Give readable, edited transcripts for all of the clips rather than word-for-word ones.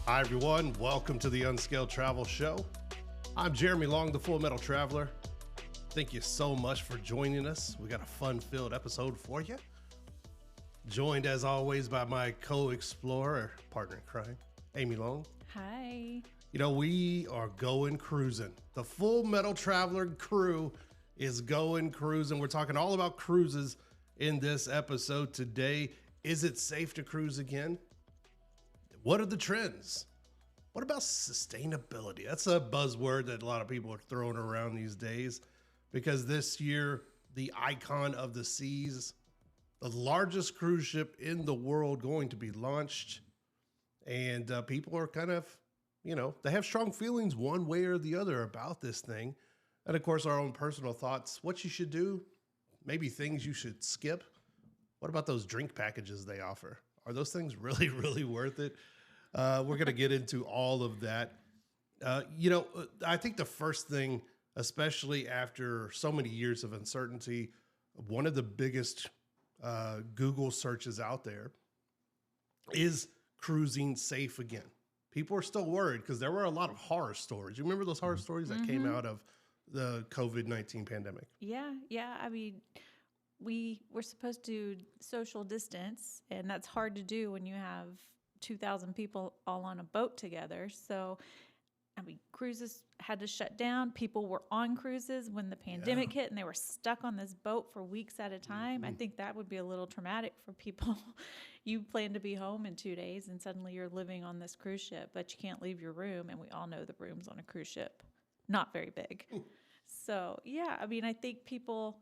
Hi, everyone. Welcome to the Unscaled Travel Show. I'm Jeremy Long, the Full Metal Traveler. Thank you so much for joining us. We got a fun-filled episode for you. Joined, as always, by my co-explorer, partner in crime, Amy Long. Hi. You know, we are going cruising. The Full Metal Traveler crew is going cruising. We're talking all about cruises in this episode today. Is it safe to cruise again? What are the trends? What about sustainability? That's a buzzword that a lot of people are throwing around these days because this year, the Icon of the Seas, the largest cruise ship in the world, going to be launched. And people are kind of, they have strong feelings one way or the other about this thing. And of course, our own personal thoughts, what you should do, maybe things you should skip. What about those drink packages they offer? Are those things really, really worth it? We're going to get into all of that. I think the first thing, especially after so many years of uncertainty, one of the biggest Google searches out there is cruising safe again. People are still worried because there were a lot of horror stories. You remember those horror stories that came out of the COVID-19 pandemic? Yeah. I mean, we were supposed to social distance, and that's hard to do when you have 2,000 people all on a boat together. So, I mean, cruises had to shut down. People were on cruises when the pandemic hit, and they were stuck on this boat for weeks at a time. I think that would be a little traumatic for people. You plan to be home in 2 days, and suddenly you're living on this cruise ship, but you can't leave your room. And we all know the rooms on a cruise ship, not very big. So, yeah, I mean, I think people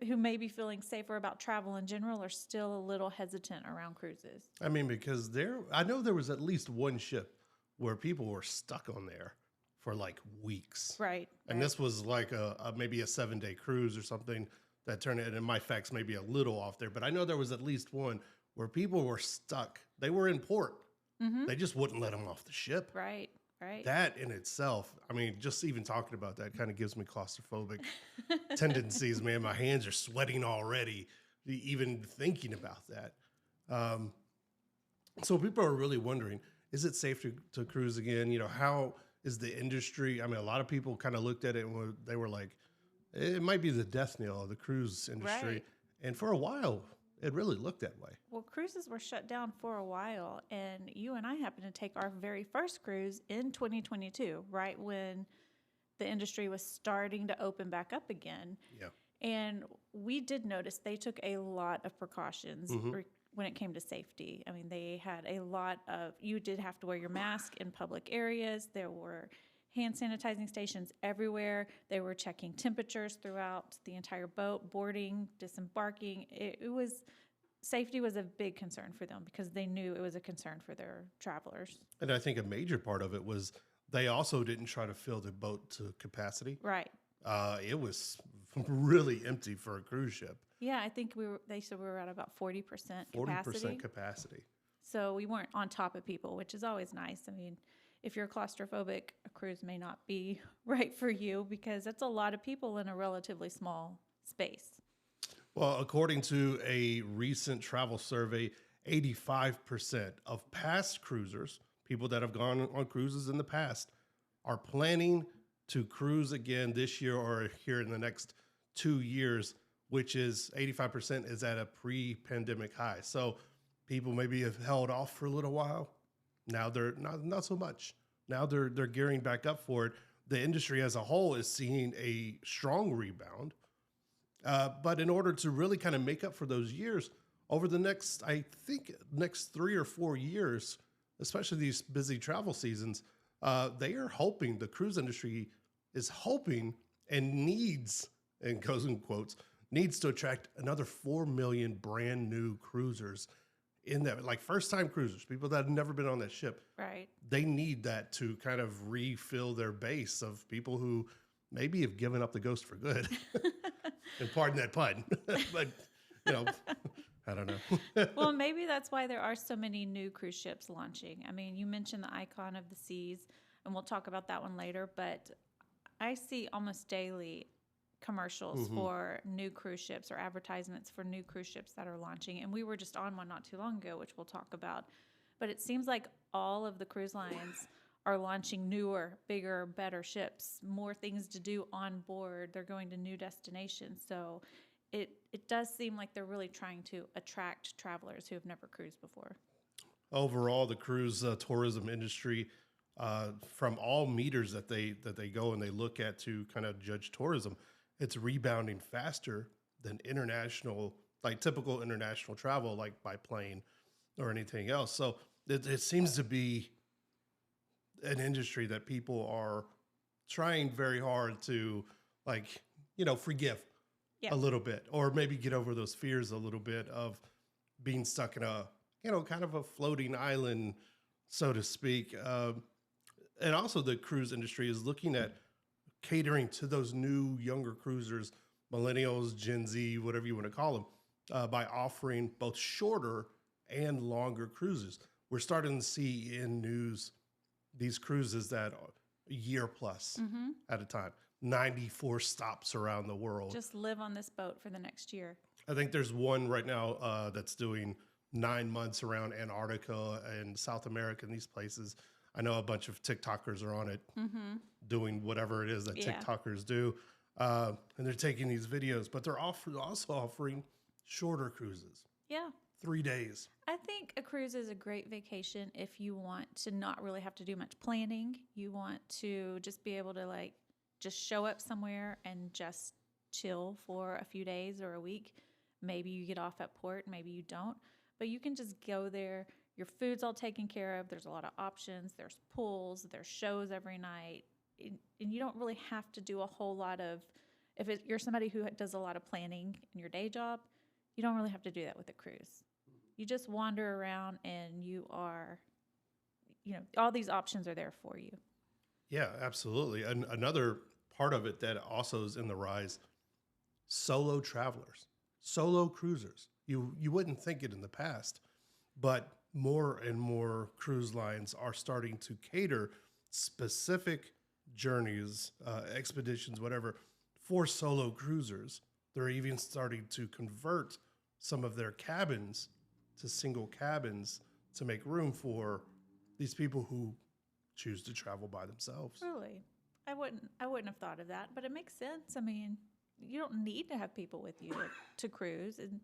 who may be feeling safer about travel in general are still a little hesitant around cruises. I mean, because I know there was at least one ship where people were stuck on there for like weeks. Right. And this was like maybe a 7-day cruise or something that turned it, and my facts may be a little off there, but I know there was at least one where people were stuck. They were in port. They just wouldn't let them off the ship. Right. That in itself, I mean, just even talking about that kind of gives me claustrophobic tendencies, man. My hands are sweating already, even thinking about that. So people are really wondering, is it safe to cruise again? How is the industry? I mean, a lot of people kind of looked at it and they were like, it might be the death knell of the cruise industry. Right. And for a while, it really looked that way. Well, cruises were shut down for a while, and you and I happened to take our very first cruise in 2022, right when the industry was starting to open back up again. Yeah. And we did notice they took a lot of precautions when it came to safety. I mean, they had a lot of, you did have to wear your mask in public areas. There were hand sanitizing stations everywhere. They were checking temperatures throughout the entire boat, boarding, disembarking. Safety was a big concern for them because they knew it was a concern for their travelers. And I think a major part of it was they also didn't try to fill the boat to capacity. Right. It was really empty for a cruise ship. Yeah, I think they said we were at about 40% capacity. 40% capacity. So we weren't on top of people, which is always nice. I mean, if you're claustrophobic, a cruise may not be right for you because that's a lot of people in a relatively small space. Well, according to a recent travel survey, 85% of past cruisers, people that have gone on cruises in the past, are planning to cruise again this year or here in the next 2 years, which is 85% is at a pre-pandemic high. So people maybe have held off for a little while. Now they're not so much. Now they're gearing back up for it. The industry as a whole is seeing a strong rebound. But in order to really kind of make up for those years, over the next 3 or 4 years, especially these busy travel seasons, they are hoping, the cruise industry is hoping and needs, and goes in quotes, needs to attract another 4 million brand new cruisers in that, like first-time cruisers, people that have never been on that ship. Right. They need that to kind of refill their base of people who maybe have given up the ghost for good. And pardon that pun, but I don't know. Well, maybe that's why there are so many new cruise ships launching. I mean, you mentioned the Icon of the Seas, and we'll talk about that one later, but I see almost daily commercials for new cruise ships or advertisements for new cruise ships that are launching. And we were just on one not too long ago, which we'll talk about. But it seems like all of the cruise lines are launching newer, bigger, better ships, more things to do on board. They're going to new destinations. So it does seem like they're really trying to attract travelers who have never cruised before. Overall, the cruise tourism industry, from all meters that they go and they look at to kind of judge tourism, it's rebounding faster than international, like typical international travel, like by plane or anything else. So it seems to be an industry that people are trying very hard to, like, forgive Yeah. a little bit, or maybe get over those fears a little bit of being stuck in a, kind of a floating island, so to speak. And also the cruise industry is looking at catering to those new younger cruisers, millennials, Gen Z, whatever you want to call them, by offering both shorter and longer cruises. We're starting to see in news these cruises that are a year plus at a time, 94 stops around the world. Just live on this boat for the next year. I think there's one right now that's doing 9 months around Antarctica and South America and these places. I know a bunch of TikTokers are on it doing whatever it is that TikTokers do. And they're taking these videos, but they're also offering shorter cruises. Yeah. 3 days. I think a cruise is a great vacation if you want to not really have to do much planning. You want to just be able to just show up somewhere and just chill for a few days or a week. Maybe you get off at port, maybe you don't, but you can just go there. Your food's all taken care of. There's a lot of options. There's pools, there's shows every night. And you don't really have to do a whole lot of, you're somebody who does a lot of planning in your day job, you don't really have to do that with a cruise. You just wander around and you are, all these options are there for you. Yeah, absolutely. And another part of it that also is in the rise, solo travelers, solo cruisers. You wouldn't think it in the past, but more and more cruise lines are starting to cater specific journeys, expeditions, whatever, for solo cruisers. They're even starting to convert some of their cabins to single cabins to make room for these people who choose to travel by themselves. Really? I wouldn't have thought of that, but it makes sense. I mean, you don't need to have people with you to cruise. And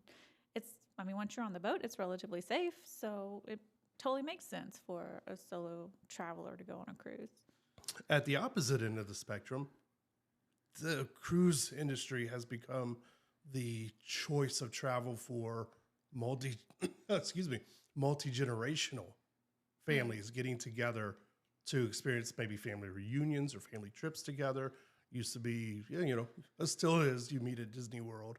once you're on the boat, it's relatively safe. So it totally makes sense for a solo traveler to go on a cruise. At the opposite end of the spectrum, the cruise industry has become the choice of travel for multi-generational families getting together to experience maybe family reunions or family trips together. Used to be, it still is. You meet at Disney World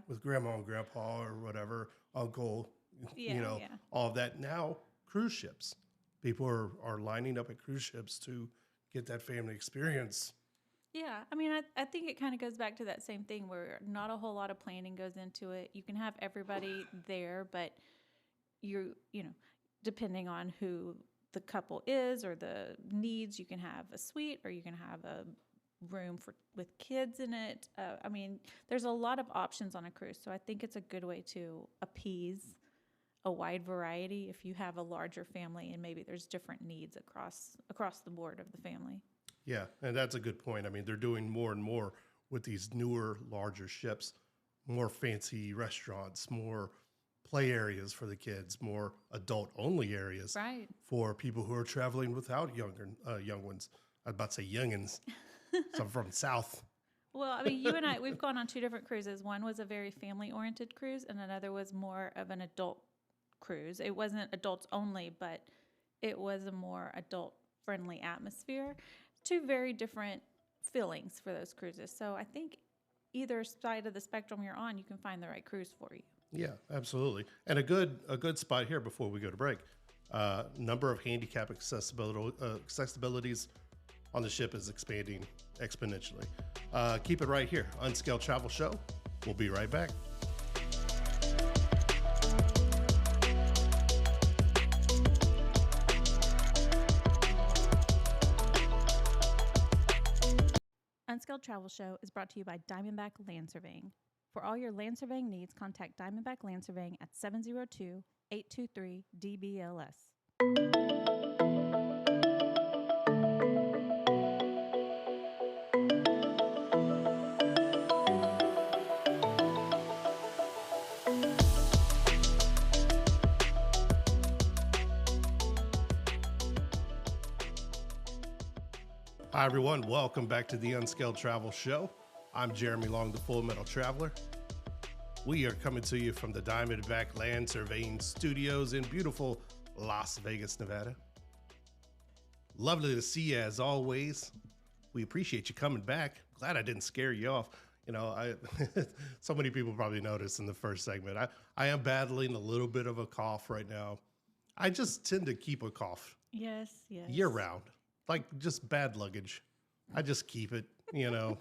with grandma and grandpa or whatever, uncle, all of that. Now, cruise ships. People are lining up at cruise ships to get that family experience. Yeah, I think it kind of goes back to that same thing where not a whole lot of planning goes into it. You can have everybody there, but depending on who the couple is or the needs, you can have a suite or you can have a room with kids in it. There's a lot of options on a cruise, so I think it's a good way to appease a wide variety if you have a larger family and maybe there's different needs across the board of the family. Yeah, and that's a good point. They're doing more and more with these newer, larger ships, more fancy restaurants, more play areas for the kids, more adult-only areas for people who are traveling without young ones. I was about to say youngins. So I'm from the South. Well, you and I, we've gone on two different cruises. One was a very family-oriented cruise, and another was more of an adult cruise. It wasn't adults only, but it was a more adult-friendly atmosphere. Two very different feelings for those cruises. So I think either side of the spectrum you're on, you can find the right cruise for you. Yeah, absolutely. And a good spot here before we go to break. Number of handicap accessibilities on the ship is expanding exponentially. Keep it right here. Unscaled Travel Show. We'll be right back. Unscaled Travel Show is brought to you by Diamondback Land Surveying. For all your land surveying needs, contact Diamondback Land Surveying at 702-823-DBLS. Hi, everyone. Welcome back to the Unscaled Travel Show. I'm Jeremy Long, the Full Metal Traveler. We are coming to you from the Diamondback Land Surveying Studios in beautiful Las Vegas, Nevada. Lovely to see you as always. We appreciate you coming back. Glad I didn't scare you off. You know, so many people probably noticed in the first segment, I am battling a little bit of a cough right now. I just tend to keep a cough Yes. year round. Like just bad luggage. I just keep it, you know,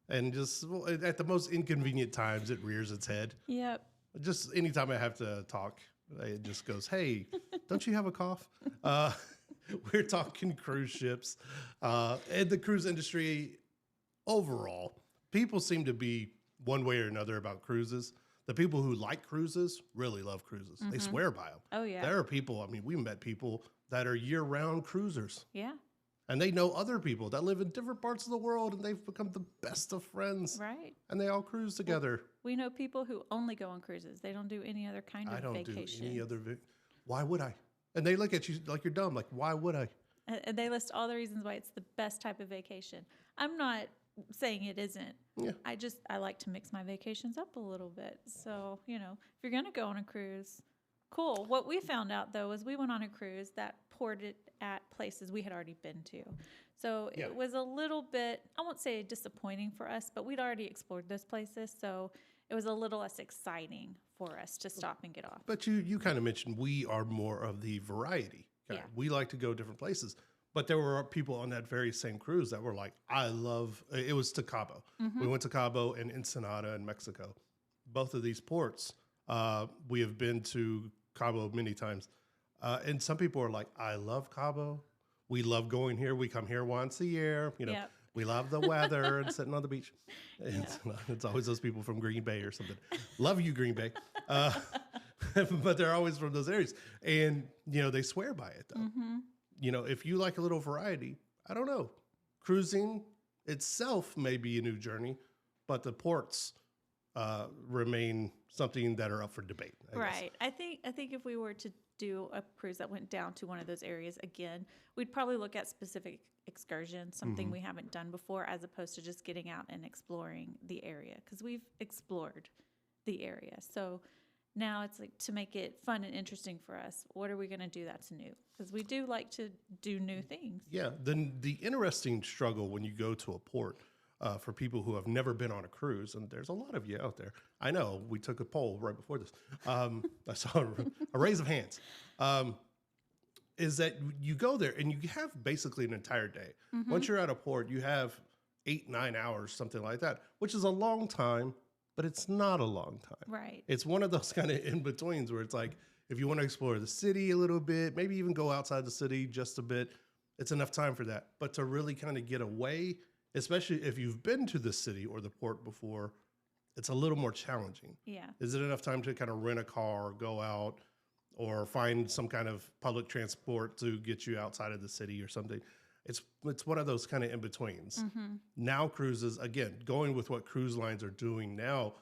and just at the most inconvenient times, it rears its head. Yep. Just anytime I have to talk, it just goes, hey, don't you have a cough? We're talking cruise ships and the cruise industry overall. People seem to be one way or another about cruises. The people who like cruises really love cruises. They swear by them. Oh, yeah. There are people, I mean, we met people that are year-round cruisers. Yeah. And they know other people that live in different parts of the world, and they've become the best of friends. Right. And they all cruise together. We know people who only go on cruises. They don't do any other kind of I don't vacation. do any other. Why would I? And they look at you like you're dumb. Like, why would I? And they list all the reasons why it's the best type of vacation. I'm not saying it isn't. Yeah. I like to mix my vacations up a little bit. So, you know, if you're going to go on a cruise, cool. What we found out, though, is we went on a cruise that ported at places we had already been to. So Yeah. it was a little bit, I won't say disappointing for us, but we'd already explored those places. So it was a little less exciting for us to stop and get off. But you kind of mentioned we are more of the variety. Kind. Yeah. We like to go different places. But there were people on that very same cruise that were like, it was to Cabo. We went to Cabo and Ensenada in Mexico. Both of these ports, we have been to Cabo many times. And some people are like, I love Cabo. We love going here. We come here once a year. You know, Yep. we love the weather and sitting on the beach. It's always those people from Green Bay or something. Love you, Green Bay. But they're always from those areas. And, you know, they swear by it, though. You know, if you like a little variety, I don't know. Cruising itself may be a new journey, but the ports remain something that are up for debate. I guess. Right. I think if we were to do a cruise that went down to one of those areas again, we'd probably look at specific excursions, something we haven't done before, as opposed to just getting out and exploring the area, because we've explored the area. So now it's like, to make it fun and interesting for us, what are we going to do that's new? Because we do like to do new things. Yeah. Then the interesting struggle when you go to a port for people who have never been on a cruise, and there's a lot of you out there. I know we took a poll right before this. I saw a raise of hands. Is that you go there and you have basically an entire day. Once you're at a port, you have 8-9 hours, something like that, which is a long time, but it's not a long time. Right. It's one of those kind of in-betweens where it's like, if you want to explore the city a little bit, maybe even go outside the city just a bit, it's enough time for that. But to really kind of get away, especially if you've been to the city or the port before, it's a little more challenging. Yeah. Is it enough time to kind of rent a car or go out or find some kind of public transport to get you outside of the city or something? It's one of those kind of in-betweens. Now cruises, again, going with what cruise lines are doing now,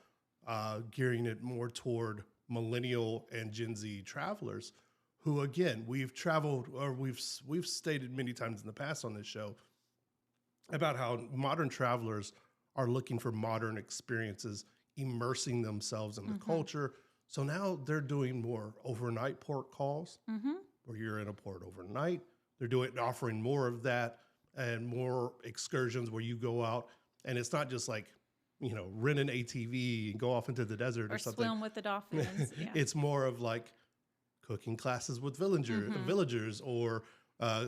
gearing it more toward millennial and Gen Z travelers who, again, we've traveled, or we've stated many times in the past on this show about how modern travelers are looking for modern experiences, immersing themselves in the culture. So now they're doing more overnight port calls where you're in a port overnight. They're offering more of that and more excursions where you go out, and it's not just like, you know, rent an ATV and go off into the desert or something. Or swim with the dolphins. Yeah. It's more of like cooking classes with villagers or,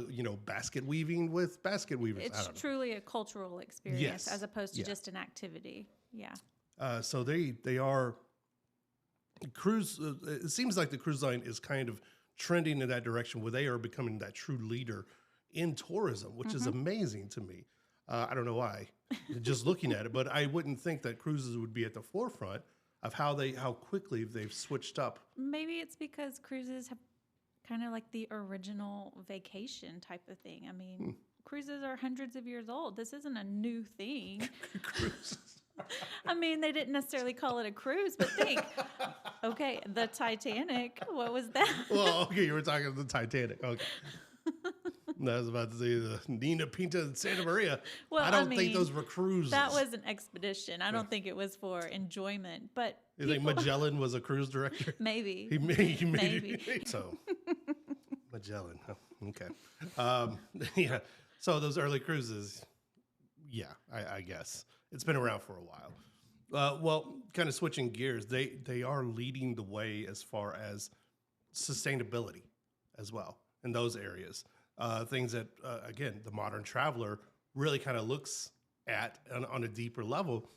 you know, basket weaving with basket weavers. It's truly a cultural experience Yes. as opposed to just an activity. Yeah. So they are cruise. It seems like the cruise line is kind of trending in that direction where they are becoming that true leader in tourism, which is amazing to me. I don't know why, just looking at it, but I wouldn't think that cruises would be at the forefront of how quickly they've switched up. Maybe it's because cruises have kind of like the original vacation type of thing. I mean, cruises are hundreds of years old. This isn't a new thing. Cruises. I mean, they didn't necessarily call it a cruise, but think, okay, the Titanic, what was that? Well, okay, you were talking about the Titanic. Okay. I was about to say the Nina Pinta and Santa Maria. Well, I don't think those were cruises. That was an expedition. I don't think it was for enjoyment, but You think Magellan was a cruise director? maybe. He made Maybe. it. So, Magellan. Huh? Okay. Yeah. So those early cruises, yeah, I guess. It's been around for a while. Well, kind of switching gears, they are leading the way as far as sustainability as well in those areas. Things that, again, the modern traveler really kind of looks at on a deeper level.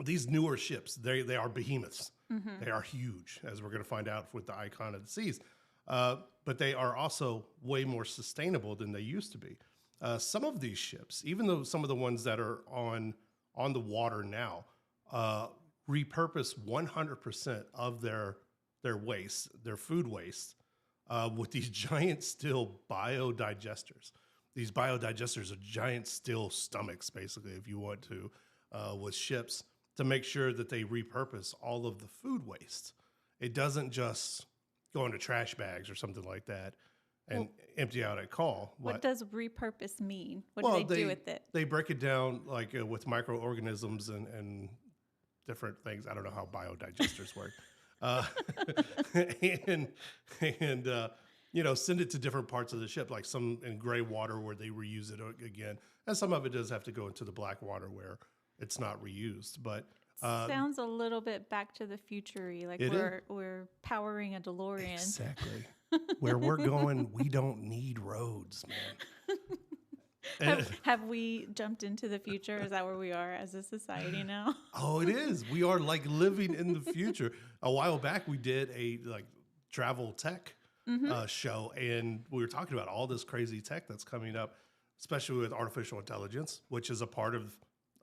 These newer ships, they are behemoths. They are huge, as we're going to find out with the Icon of the Seas. But they are also way more sustainable than they used to be. Some of these ships, even though some of the ones that are on the water now, repurpose 100% of their waste, their food waste, with these giant steel biodigesters. These biodigesters are giant steel stomachs, basically, if you want to, with ships, to make sure that they repurpose all of the food waste. It doesn't just go into trash bags or something like that and empty out at call. What does repurpose mean? What do they do with it? They break it down like with microorganisms and different things. I don't know how biodigesters work. And send it to different parts of the ship, like some in gray water where they reuse it again. And some of it does have to go into the black water where it's not reused. But sounds a little bit Back to the Future-y, like we're powering a DeLorean. Exactly. Where we're going, we don't need roads, man. Have we jumped into the future? Is that where we are as a society now? Oh, it is. We are like living in the future. A while back, we did a travel tech show, and we were talking about all this crazy tech that's coming up, especially with artificial intelligence, which is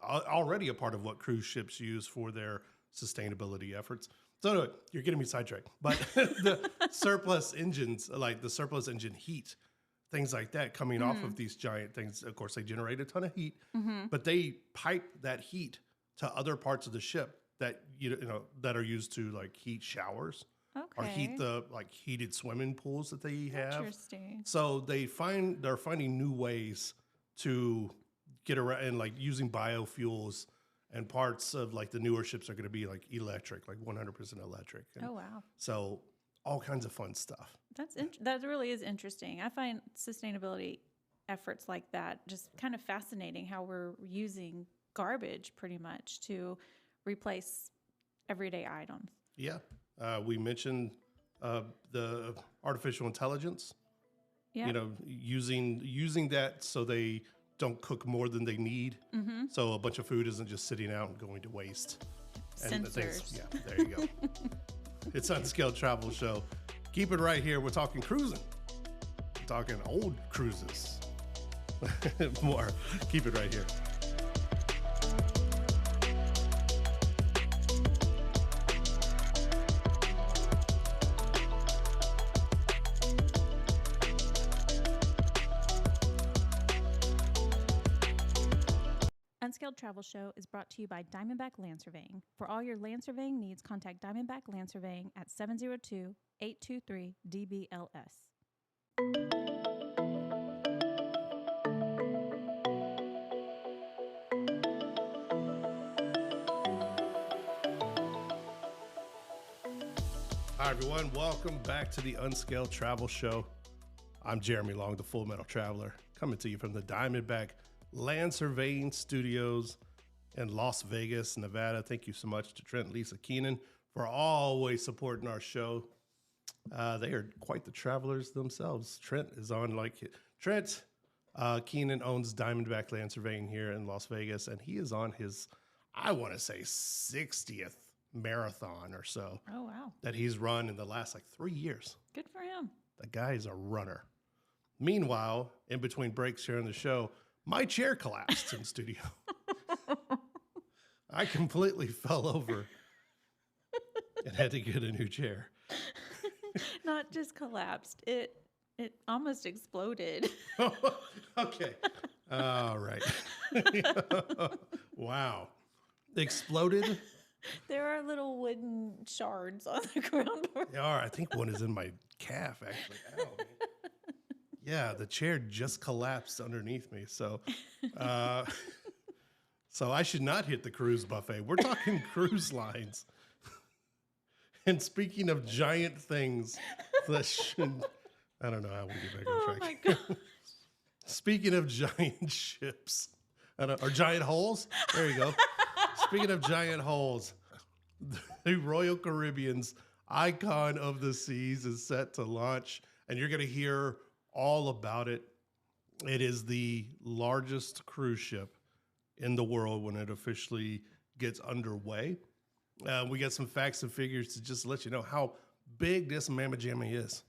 already a part of what cruise ships use for their sustainability efforts. So anyway, you're getting me sidetracked. But the surplus engines, like the surplus engine heat, things like that coming off of these giant things, of course, they generate a ton of heat, but they pipe that heat to other parts of the ship that that are used to like heat showers or heat the heated swimming pools that they have. Interesting. So they're finding new ways to get around, and like using biofuels. And parts of like the newer ships are going to be like electric, like 100% electric. And oh, wow. So all kinds of fun stuff. That really is interesting. I find sustainability efforts like that just kind of fascinating, how we're using garbage pretty much to replace everyday items. Yeah. We mentioned the artificial intelligence, Yeah. using that so they don't cook more than they need. So a bunch of food isn't just sitting out and going to waste. And Sensors. Yeah, there you go. It's Unscaled Travel Show. Keep it right here. We're talking cruising. We're talking old cruises. More. Keep it right here. Unscaled Travel Show is brought to you by Diamondback Land Surveying. For all your land surveying needs, contact Diamondback Land Surveying at 702-823-DBLS. Hi, everyone. Welcome back to the Unscaled Travel Show. I'm Jeremy Long, the Full Metal Traveler, coming to you from the Diamondback Land Surveying Studios in Las Vegas, Nevada. Thank you so much to Trent and Lisa Keenan for always supporting our show. They are quite the travelers themselves. Trent Keenan owns Diamondback Land Surveying here in Las Vegas, and he is on his, I want to say, 60th marathon or so. Oh, wow. That he's run in the last 3 years. Good for him. The guy is a runner. Meanwhile, in between breaks here on the show, my chair collapsed in studio. I completely fell over and had to get a new chair. Not just collapsed. It almost exploded. Okay. All right. Wow. Exploded? There are little wooden shards on the ground. Yeah, I think one is in my calf, actually. Ow, man. Yeah, the chair just collapsed underneath me. So, so I should not hit the cruise buffet. We're talking cruise lines. And speaking of giant things that should, I don't know how we get back on track. Oh my God. Speaking of giant ships, or giant holes, there you go. Speaking of giant holes, the Royal Caribbean's Icon of the Seas is set to launch, and you're going to hear all about it. It is the largest cruise ship in the world when it officially gets underway. We got some facts and figures to just let you know how big this mamma jamma is.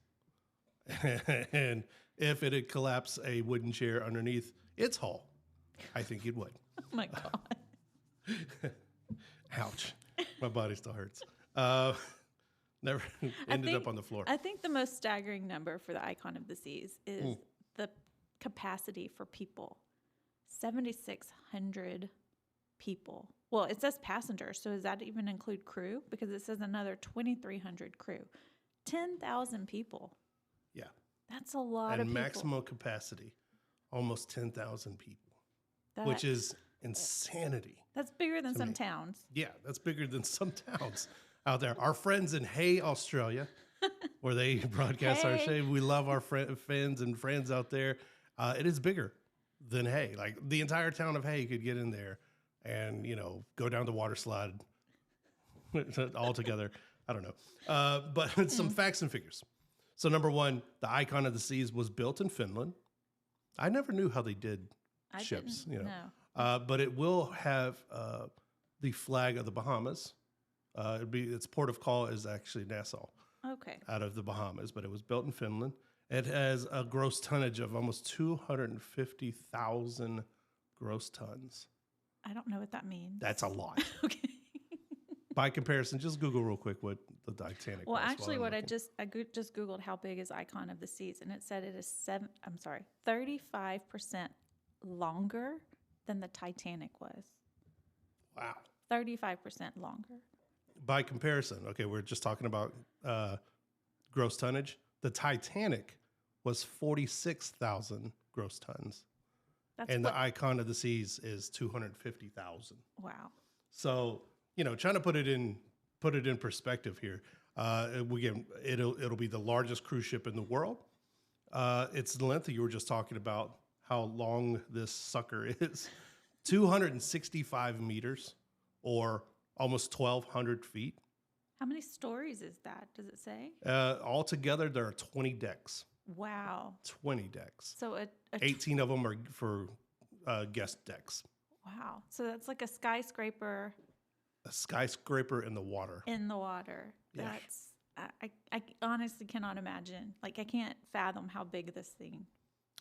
And if it had collapsed a wooden chair underneath its hull, I think it would. Oh my God. Ouch. My body still hurts. Never ended up on the floor. I think the most staggering number for the Icon of the Seas is the capacity for people. 7,600 people. Well, it says passengers, so does that even include crew? Because it says another 2,300 crew. 10,000 people. Yeah. That's a lot of And people. maximum capacity, almost 10,000 people, which is insanity. That's bigger than some me. towns. Yeah, that's bigger than some towns out there. Our friends in Hay, Australia, where they broadcast our show. We love our fans and friends out there. It is bigger than Hay. Like the entire town of Hay could get in there and, go down the water slide all together. I don't know. But some facts and figures. So number one, the Icon of the Seas was built in Finland. I never knew how they did ships, but it will have the flag of the Bahamas. Its port of call is actually Nassau. Okay. Out of the Bahamas, but it was built in Finland. It has a gross tonnage of almost 250,000 gross tons. I don't know what that means. That's a lot. Okay. By comparison, just Google real quick what the Titanic was. Well, actually, while I'm I looking. just Googled how big is Icon of the Seas, and it said it is 35% longer than the Titanic was. Wow. 35% longer. By comparison, okay, we're just talking about gross tonnage. The Titanic was 46,000 gross tons. And the Icon of the Seas is 250,000. Wow. So, trying to put it in perspective here. It'll be the largest cruise ship in the world. Its length, you were just talking about how long this sucker is. 265 meters or almost 1,200 feet. How many stories is that? Does it say? Altogether, there are 20 decks. Wow. 20 decks. So 18 of them are for guest decks. Wow. So that's like a skyscraper. A skyscraper in the water. In the water. Yeah. I honestly cannot imagine. Like, I can't fathom how big this thing.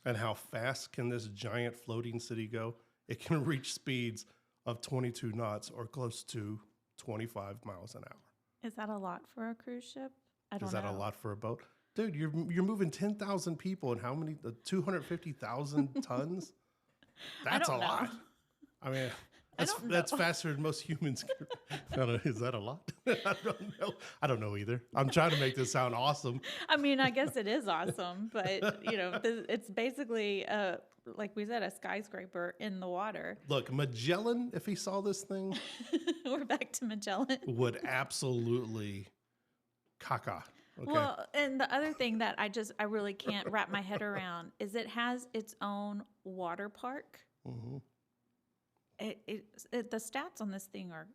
And how fast can this giant floating city go? It can reach speeds of 22 knots or close to 25 miles an hour. Is that a lot for a cruise ship? I don't know. Is that a lot for a boat? Dude, you're moving 10,000 people and how many? 250,000 tons? That's a lot. I mean, that's faster than most humans. I don't know, is that a lot? I don't know. I don't know either. I'm trying to make this sound awesome. I mean, I guess it is awesome, but it's basically like we said, a skyscraper in the water. Look, Magellan, if he saw this thing, we're back to Magellan. Would absolutely caca. Okay. Well, and the other thing that I really can't wrap my head around is it has its own water park. Mm-hmm. The stats on this thing are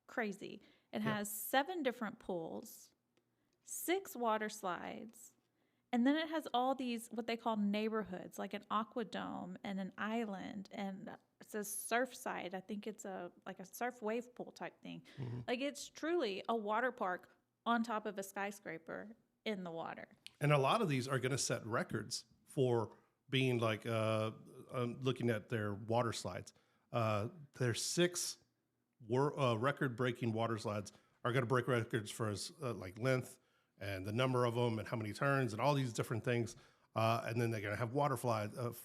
crazy. It has 7 different pools, 6 water slides, and then it has all these what they call neighborhoods, like an aquadome and an island, and it says Surfside. I think it's like a surf wave pool type thing. Mm-hmm. Like, it's truly a water park on top of a skyscraper in the water. And a lot of these are going to set records for being like looking at their water slides. Their 6 record-breaking water slides are going to break records for like length and the number of them and how many turns and all these different things. And then they're going to have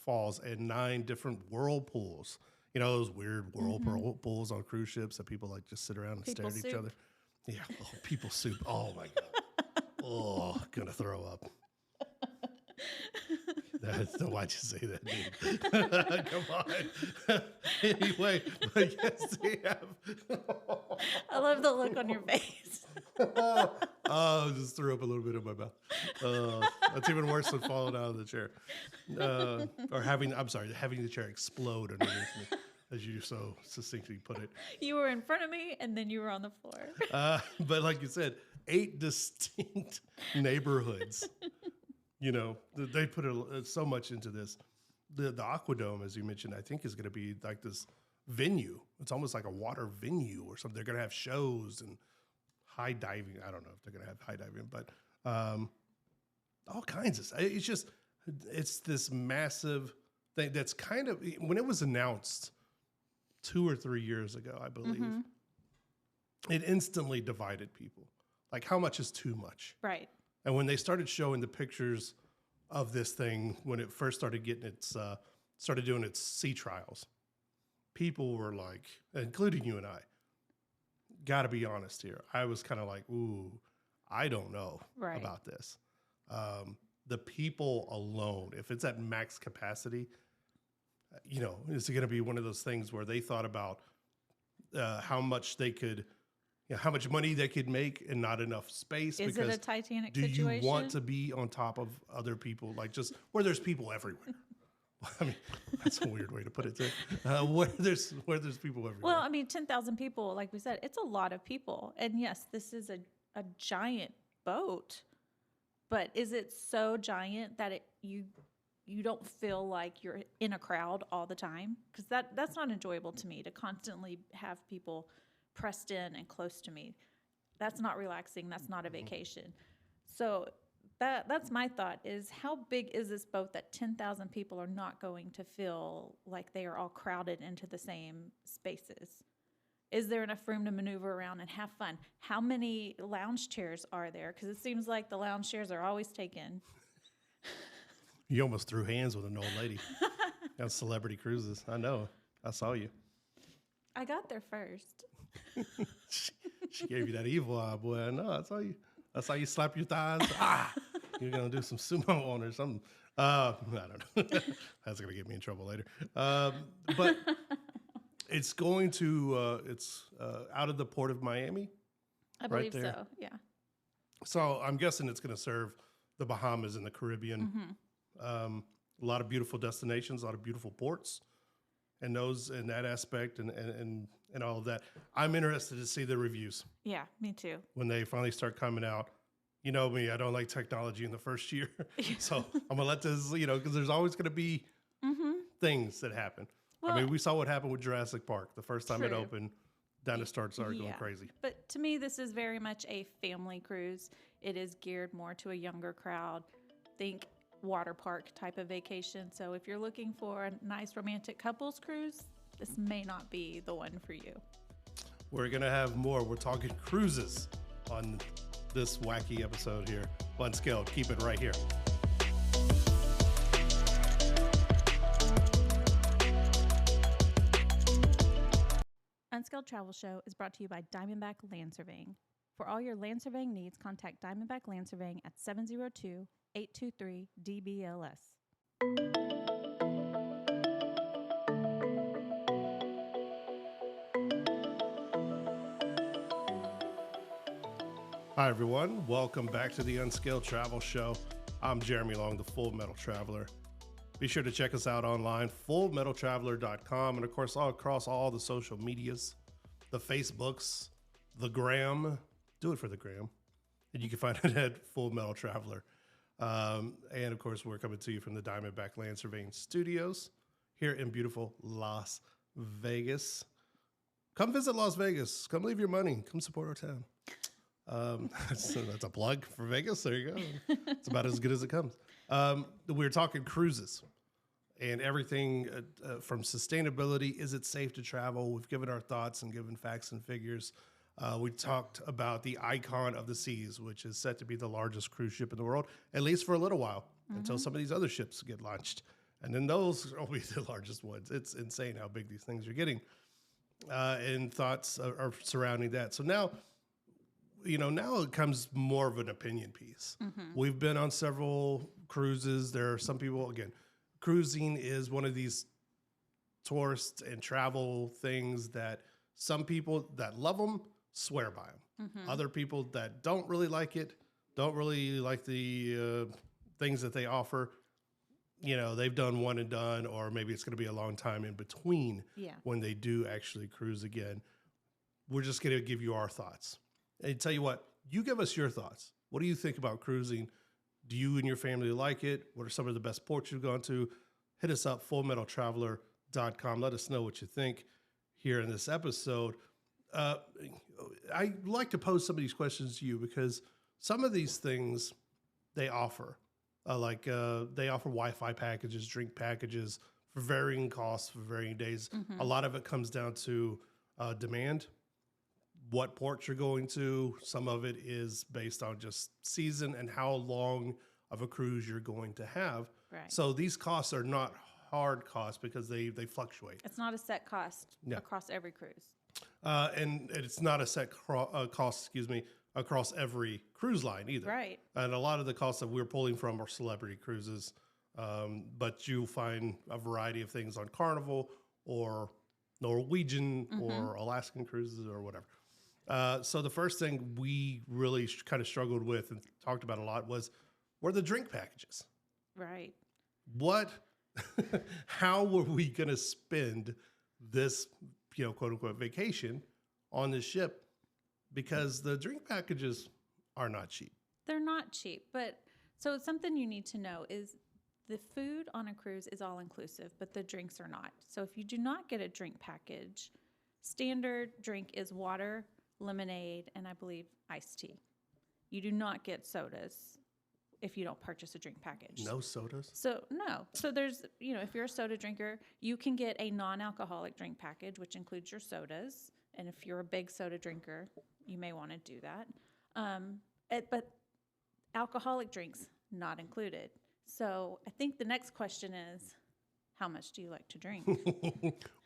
falls and 9 different whirlpools. You know, those weird whirlpools on cruise ships that people like just sit around and People stare at each soup. other. Yeah. Oh, people soup. Oh my God. Oh, gonna throw up. Why'd you say that, dude? Come on. Anyway, but yes, they have. I love the look on your face. Oh, just threw up a little bit in my mouth. That's even worse than falling out of the chair. Or having the chair explode underneath me, as you so succinctly put it. You were in front of me, and then you were on the floor. But like you said, 8 distinct neighborhoods. You know, they put so much into this. The Aquadome, as you mentioned, I think is going to be like this venue. It's almost like a water venue or something. They're going to have shows and high diving. I don't know if they're going to have high diving, but all kinds of stuff. It's this massive thing that's kind of, when it was announced 2 or 3 years ago, I believe, it instantly divided people. Like, how much is too much? Right. And when they started showing the pictures of this thing, when it first started getting started doing its sea trials, people were like, including you and I, got to be honest here. I was kind of like, ooh, I don't know about this. The people alone, if it's at max capacity, you know, it's going to be one of those things where they thought about how much they could, how much money they could make and not enough space. Is it a Titanic do situation? You want to be on top of other people, like just where there's people everywhere? I mean, that's a weird way to put it too. Where there's people everywhere. Well, I mean, 10,000 people, like we said, it's a lot of people. And yes, this is a giant boat, but is it so giant that you don't feel like you're in a crowd all the time? Because that's not enjoyable to me, to constantly have people pressed in and close to me. That's not relaxing. That's not a vacation. So that's my thought, is how big is this boat that 10,000 people are not going to feel like they are all crowded into the same spaces? Is there enough room to maneuver around and have fun? How many lounge chairs are there? Because it seems like the lounge chairs are always taken. You almost threw hands with an old lady on Celebrity Cruises. I know. I saw you. I got there first. She gave you that evil eye, boy. I know. I saw you slap your thighs. You're going to do some sumo on or something. I don't know. That's going to get me in trouble later. But it's going to, it's out of the port of Miami. I believe so, yeah. So I'm guessing it's going to serve the Bahamas and the Caribbean. A lot of beautiful destinations, a lot of beautiful ports, and those in that aspect and all of that. I'm interested to see the reviews. Yeah, me too. When they finally start coming out. You know me, I don't like technology in the first year. So I'm going to let this, because there's always going to be things that happen. Well, I mean, we saw what happened with Jurassic Park. The first time it opened, dinosaurs started going crazy. But to me, this is very much a family cruise. It is geared more to a younger crowd. Think water park type of vacation. So if you're looking for a nice romantic couples cruise, this may not be the one for you. We're going to have more. We're talking cruises on this wacky episode here. Unscaled. Keep it right here. Unscaled Travel Show is brought to you by Diamondback Land Surveying. For all your land surveying needs, contact Diamondback Land Surveying at 702-823-DBLS. Hi, everyone. Welcome back to the Unscaled Travel Show. I'm Jeremy Long, the Full Metal Traveler. Be sure to check us out online, fullmetaltraveler.com, and of course, all across all the social medias, the Facebooks, the Gram. Do it for the Gram. And you can find it at Full Metal Traveler. And of course, we're coming to you from the Diamondback Land Surveying Studios here in beautiful Las Vegas. Come visit Las Vegas. Come leave your money. Come support our town. So that's a plug for Vegas. There you go. It's about as good as it comes. We're talking cruises and everything from sustainability. Is it safe to travel? We've given our thoughts and given facts and figures. We talked about the Icon of the Seas, which is set to be the largest cruise ship in the world, at least for a little while, until some of these other ships get launched. And then those will be the largest ones. It's insane how big these things are getting. And thoughts are surrounding that. So now, now it comes more of an opinion piece. We've been on several cruises. There are some people, again, cruising is one of these tourist and travel things that some people that love them swear by them. Other people that don't really like it, don't really like the things that they offer. They've done one and done, or maybe it's going to be a long time in between when they do actually cruise again. We're just going to give you our thoughts. And tell you what, you give us your thoughts. What do you think about cruising? Do you and your family like it? What are some of the best ports you've gone to? Hit us up, fullmetaltraveler.com. Let us know what you think here in this episode. I like to pose some of these questions to you because some of these things they offer. They offer Wi-Fi packages, drink packages for varying costs for varying days. A lot of it comes down to demand, what port you're going to. Some of it is based on just season and how long of a cruise you're going to have. Right. So these costs are not hard costs because they fluctuate. It's not a set cost across every cruise. And it's not a set cost, across every cruise line either. Right. And a lot of the costs that we're pulling from are celebrity cruises. But you'll find a variety of things on Carnival or Norwegian or Alaskan cruises or whatever. So the first thing we really kind of struggled with and talked about a lot were the drink packages. Right. How were we going to spend this, quote unquote vacation on this ship? Because the drink packages are not cheap. They're not cheap, but so something you need to know is the food on a cruise is all inclusive, but the drinks are not. So if you do not get a drink package, standard drink is water, lemonade, and I believe iced tea. You do not get sodas if you don't purchase a drink package. No sodas? So no. So there's, if you're a soda drinker, you can get a non-alcoholic drink package, which includes your sodas. And if you're a big soda drinker, you may want to do that. But alcoholic drinks, not included. So I think the next question is, how much do you like to drink?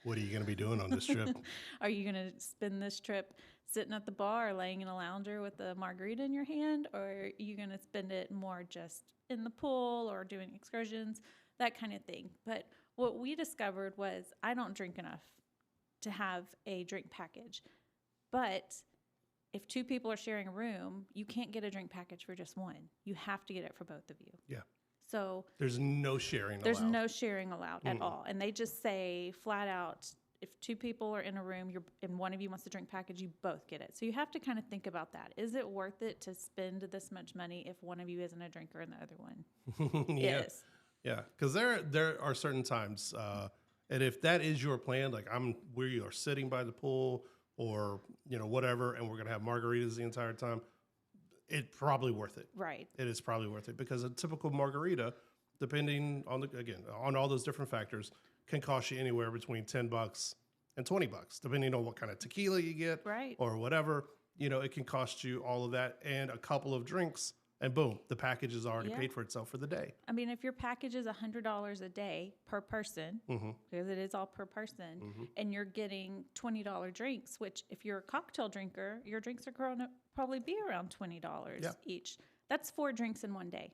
What are you going to be doing on this trip? Are you going to spend this trip sitting at the bar, laying in a lounger with a margarita in your hand? Or are you going to spend it more just in the pool or doing excursions, that kind of thing? But what we discovered was I don't drink enough to have a drink package. But if two people are sharing a room, you can't get a drink package for just one. You have to get it for both of you. Yeah. So there's no sharing allowed. There's no sharing allowed at all. And they just say flat out, if two people are in a room and one of you wants the drink package, you both get it. So you have to kind of think about that. Is it worth it to spend this much money if one of you isn't a drinker and the other one is? Yeah, because there are certain times, and if that is your plan, we are sitting by the pool or whatever, and we're gonna have margaritas the entire time, it's probably worth it. Right. It is probably worth it because a typical margarita, depending on on all those different factors, can cost you anywhere between $10 and $20, depending on what kind of tequila you get, right, or whatever. It can cost you all of that and a couple of drinks, and boom, the package is already paid for itself for the day. I mean, if your package is $100 a day per person, because it is all per person, and you're getting $20 drinks, which if you're a cocktail drinker, your drinks are going to probably be around $20 each. That's 4 drinks in one day.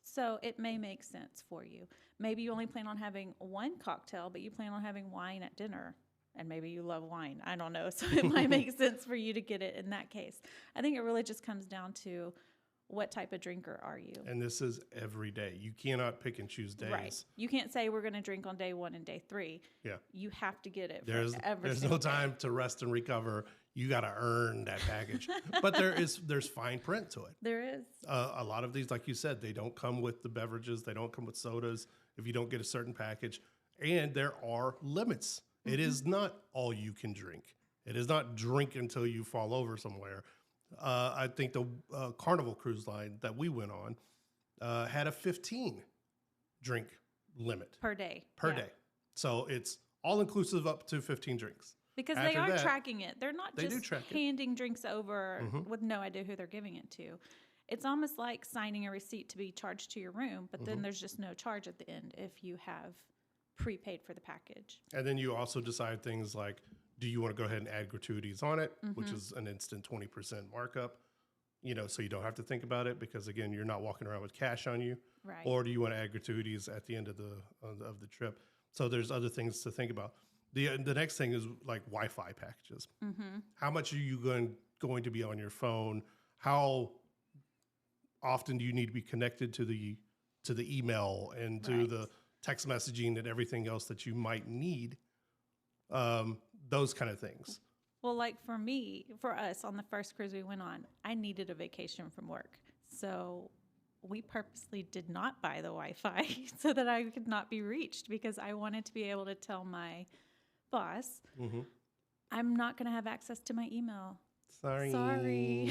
So it may make sense for you. Maybe you only plan on having one cocktail, but you plan on having wine at dinner. And maybe you love wine. I don't know. So it might make sense for you to get it in that case. I think it really just comes down to what type of drinker are you? And this is every day. You cannot pick and choose days. Right. You can't say we're going to drink on day 1 and day 3. Yeah. You have to get it. There's no time to rest and recover. You got to earn that package. But there's fine print to it. There is. A lot of these, like you said, they don't come with the beverages. They don't come with sodas if you don't get a certain package. And there are limits. It is not all you can drink. It is not drink until you fall over somewhere. I think the Carnival cruise line that we went on had a 15 drink limit per day. Per day. So it's all inclusive up to 15 drinks. Because After they are that, tracking it. They're not they do just track it. handing drinks over with no idea who they're giving it to. It's almost like signing a receipt to be charged to your room, but then there's just no charge at the end if you have prepaid for the package. And then you also decide things like, do you want to go ahead and add gratuities on it, which is an instant 20% markup, so you don't have to think about it because, again, you're not walking around with cash on you. Right. Or do you want to add gratuities at the end of the trip? So there's other things to think about. The next thing is like Wi-Fi packages. How much are you going to be on your phone? How often do you need to be connected to the email and to the text messaging and everything else that you might need? Those kind of things. Well, like for us on the first cruise we went on, I needed a vacation from work. So we purposely did not buy the Wi-Fi so that I could not be reached because I wanted to be able to tell my boss, I'm not going to have access to my email. Sorry.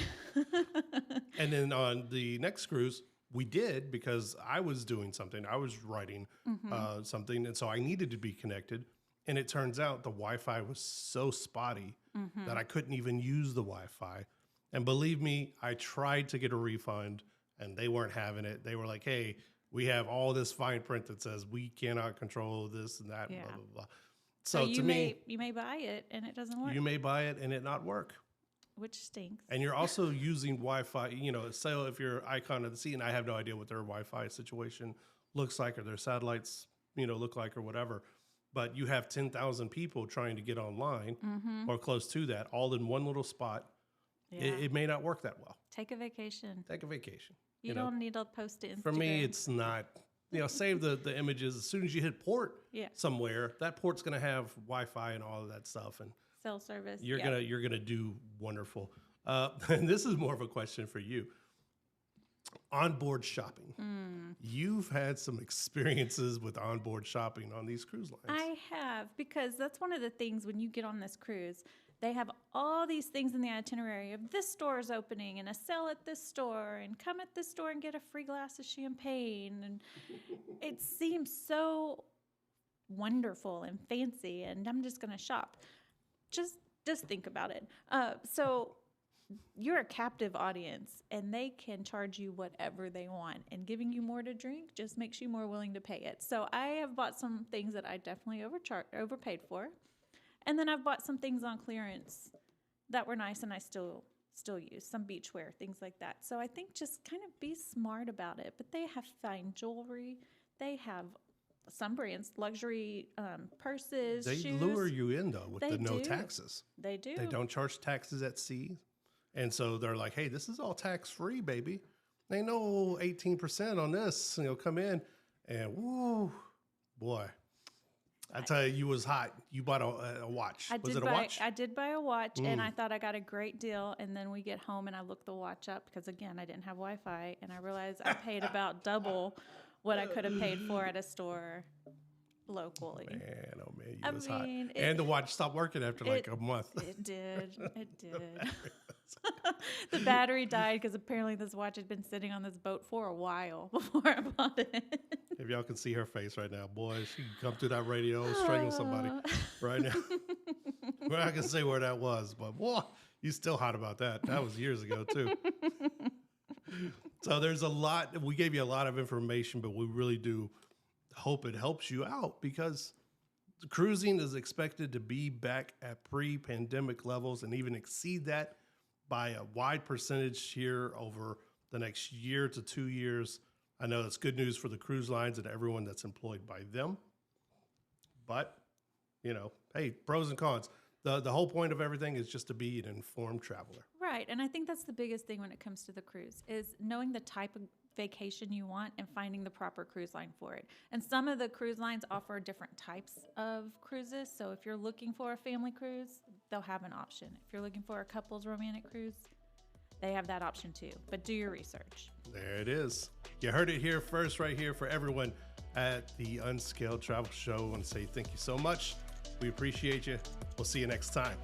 And then on the next cruise, we did because I was doing something. I was writing something, and so I needed to be connected. And it turns out the Wi-Fi was so spotty that I couldn't even use the Wi-Fi. And believe me, I tried to get a refund, and they weren't having it. They were like, hey, we have all this fine print that says we cannot control this and that, blah, blah, blah. So you may buy it, and it doesn't work. You may buy it, and it not work. Which stinks. And you're also using Wi-Fi, so if you're Icon of the Sea, and I have no idea what their Wi-Fi situation looks like or their satellites, look like or whatever, but you have 10,000 people trying to get online or close to that, all in one little spot. Yeah. It may not work that well. Take a vacation. You don't need to post it Instagram. For me, it's not, save the images. As soon as you hit port somewhere, that port's going to have Wi-Fi and all of that stuff. And cell service. You're gonna do wonderful. And this is more of a question for you. Onboard shopping. You've had some experiences with onboard shopping on these cruise lines. I have, because that's one of the things when you get on this cruise, they have all these things in the itinerary of this store is opening and a sale at this store and come at this store and get a free glass of champagne. And it seems so wonderful and fancy, and I'm just going to shop. Just think about it. So you're a captive audience, and they can charge you whatever they want, and giving you more to drink just makes you more willing to pay it. So I have bought some things that I definitely overpaid for, and then I've bought some things on clearance that were nice, and I still use some beachwear, things like that. So I think just kind of be smart about it. But they have fine jewelry. They have some brands, luxury purses, They shoes. lure you in, though, with the no do. taxes. They do. They don't charge taxes at sea. And so they're like, hey, this is all tax-free, baby. They know 18% on this. Come in. And, woo, boy. I tell you was hot. You bought a watch. Was it a watch? I did buy a watch, and I thought I got a great deal. And then we get home, and I looked the watch up because, again, I didn't have Wi-Fi. And I realized I paid about double what I could have paid for at a store locally. Man, oh man, you was hot. And the watch stopped working after like a month. It did. The battery died because apparently this watch had been sitting on this boat for a while before I bought it. If y'all can see her face right now, boy, she can come through that radio and strangle somebody right now. We're not going to say where that was, but boy, you still hot about that. That was years ago too. So there's a lot, we gave you a lot of information, but we really do hope it helps you out because cruising is expected to be back at pre-pandemic levels and even exceed that by a wide percentage here over the next year to 2 years. I know that's good news for the cruise lines and everyone that's employed by them. But, hey, pros and cons. The whole point of everything is just to be an informed traveler. Right. And I think that's the biggest thing when it comes to the cruise is knowing the type of vacation you want and finding the proper cruise line for it. And some of the cruise lines offer different types of cruises. So if you're looking for a family cruise, they'll have an option. If you're looking for a couples romantic cruise, they have that option too. But do your research. There it is. You heard it here first, right here for everyone at the Unscaled Travel Show. I want to say thank you so much. We appreciate you. We'll see you next time.